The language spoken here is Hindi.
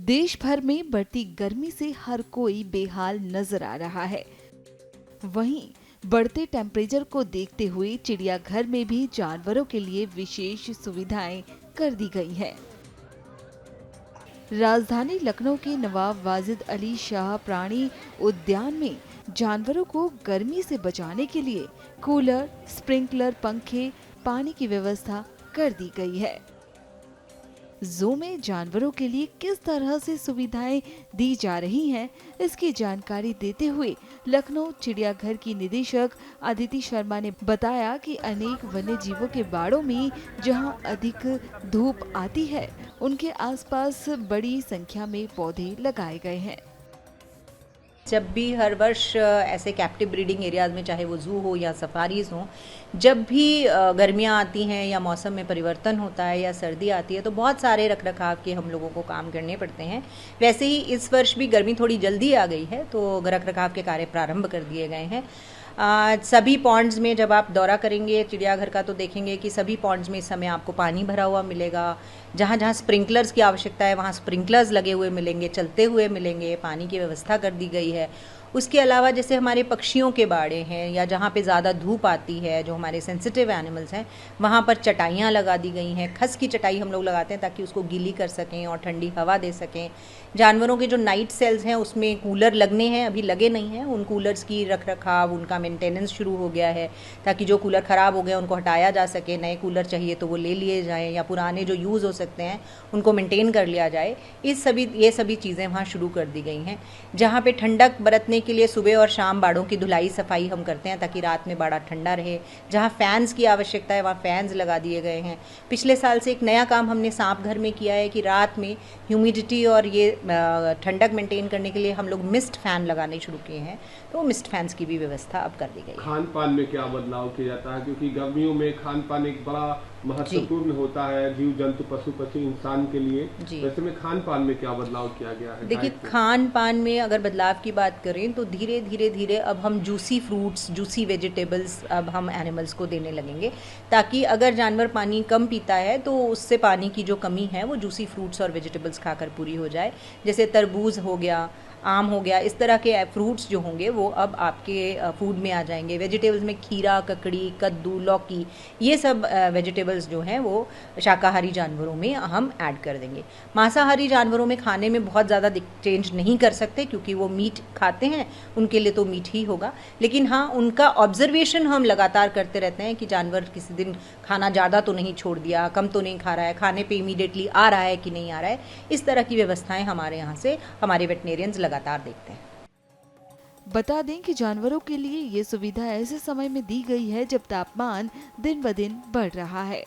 देश भर में बढ़ती गर्मी से हर कोई बेहाल नजर आ रहा है। वहीं बढ़ते टेम्परेचर को देखते हुए चिड़ियाघर में भी जानवरों के लिए विशेष सुविधाएं कर दी गई हैं। राजधानी लखनऊ के नवाब वाजिद अली शाह प्राणी उद्यान में जानवरों को गर्मी से बचाने के लिए कूलर, स्प्रिंकलर, पंखे, पानी की व्यवस्था कर दी गई है। ज़ू में जानवरों के लिए किस तरह से सुविधाएं दी जा रही हैं, इसकी जानकारी देते हुए लखनऊ चिड़ियाघर की निदेशक अदिति शर्मा ने बताया कि अनेक वन्य जीवों के बाड़ों में जहां अधिक धूप आती है, उनके आसपास बड़ी संख्या में पौधे लगाए गए हैं। जब भी हर वर्ष ऐसे कैप्टिव ब्रीडिंग एरियाज़ में, चाहे वो ज़ू हो या सफारीज़ हों, जब भी गर्मियाँ आती हैं या मौसम में परिवर्तन होता है या सर्दी आती है, तो बहुत सारे रखरखाव के हम लोगों को काम करने पड़ते हैं। वैसे ही इस वर्ष भी गर्मी थोड़ी जल्दी आ गई है, तो रखरखाव के कार्य प्रारंभ कर दिए गए हैं। सभी पॉन्ड्स में जब आप दौरा करेंगे चिड़ियाघर का, तो देखेंगे कि सभी पॉन्ड्स में इस समय आपको पानी भरा हुआ मिलेगा। जहाँ जहाँ स्प्रिंकलर्स की आवश्यकता है वहाँ स्प्रिंकलर्स लगे हुए मिलेंगे, चलते हुए मिलेंगे, पानी की व्यवस्था कर दी गई है। उसके अलावा जैसे हमारे पक्षियों के बाड़े हैं या जहाँ पे ज़्यादा धूप आती है, जो हमारे सेंसिटिव एनिमल्स हैं, वहाँ पर चटाइयाँ लगा दी गई हैं। खस की चटाई हम लोग लगाते हैं ताकि उसको गीली कर सकें और ठंडी हवा दे सकें। जानवरों के जो नाइट सेल्स हैं उसमें कूलर लगने हैं, अभी लगे नहीं हैं। उन कूलर्स की रखरखाव, उनका मेंटेनेंस शुरू हो गया है ताकि जो कूलर ख़राब हो गए उनको हटाया जा सके। नए कूलर चाहिए तो वो ले लिए जाएँ या पुराने जो यूज़ हो सकते हैं उनको मेंटेन कर लिया जाए। ये सभी चीज़ें वहाँ शुरू कर दी गई हैं। जहाँ पे ठंडक बरतने के लिए सुबह और शाम बाड़ों की धुलाई सफाई हम करते हैं ताकि रात में बाड़ा ठंडा रहे। जहाँ फैंस की आवश्यकता है वहाँ फैंस लगा दिए गए हैं। पिछले साल से एक नया काम हमने सांप घर में किया है कि रात में ह्यूमिडिटी और ये ठंडक मेंटेन करने के लिए हम लोग मिस्ट फैन लगाने शुरू किए हैं, तो मिस्ट फैंस की भी व्यवस्था अब कर दी गई है। खान पान में क्या बदलाव किया जाता है, क्योंकि गर्मियों में खान पान एक बड़ा महत्वपूर्ण होता है जीव जंतु, पशु पक्षी, इंसान के लिए। वैसे में खान पान में क्या बदलाव किया गया है? देखिए, खान पान में अगर बदलाव की बात करें तो धीरे धीरे अब हम जूसी फ्रूट्स, जूसी वेजिटेबल्स अब हम एनिमल्स को देने लगेंगे, ताकि अगर जानवर पानी कम पीता है तो उससे पानी की जो कमी है वो जूसी फ्रूट्स और वेजिटेबल्स खाकर पूरी हो जाए। जैसे तरबूज हो गया, आम हो गया, इस तरह के फ्रूट्स जो होंगे वो अब आपके फूड में आ जाएंगे। वेजिटेबल्स में खीरा, ककड़ी, कद्दू, लौकी, ये सब वेजिटेबल्स जो हैं वो शाकाहारी जानवरों में हम ऐड कर देंगे। मांसाहारी जानवरों में खाने में बहुत ज़्यादा चेंज नहीं कर सकते क्योंकि वो मीट खाते हैं, उनके लिए तो मीट ही होगा। लेकिन हाँ, उनका ऑब्जर्वेशन हम लगातार करते रहते हैं कि जानवर किसी दिन खाना ज़्यादा तो नहीं छोड़ दिया, कम तो नहीं खा रहा है, खाने पे इमीडिएटली आ रहा है कि नहीं आ रहा है। इस तरह की व्यवस्थाएं हमारे यहाँ से हमारे वेटनेरियंस लगातार देखते हैं। बता दें कि जानवरों के लिए ये सुविधा ऐसे समय में दी गई है जब तापमान दिन ब दिन बढ़ रहा है।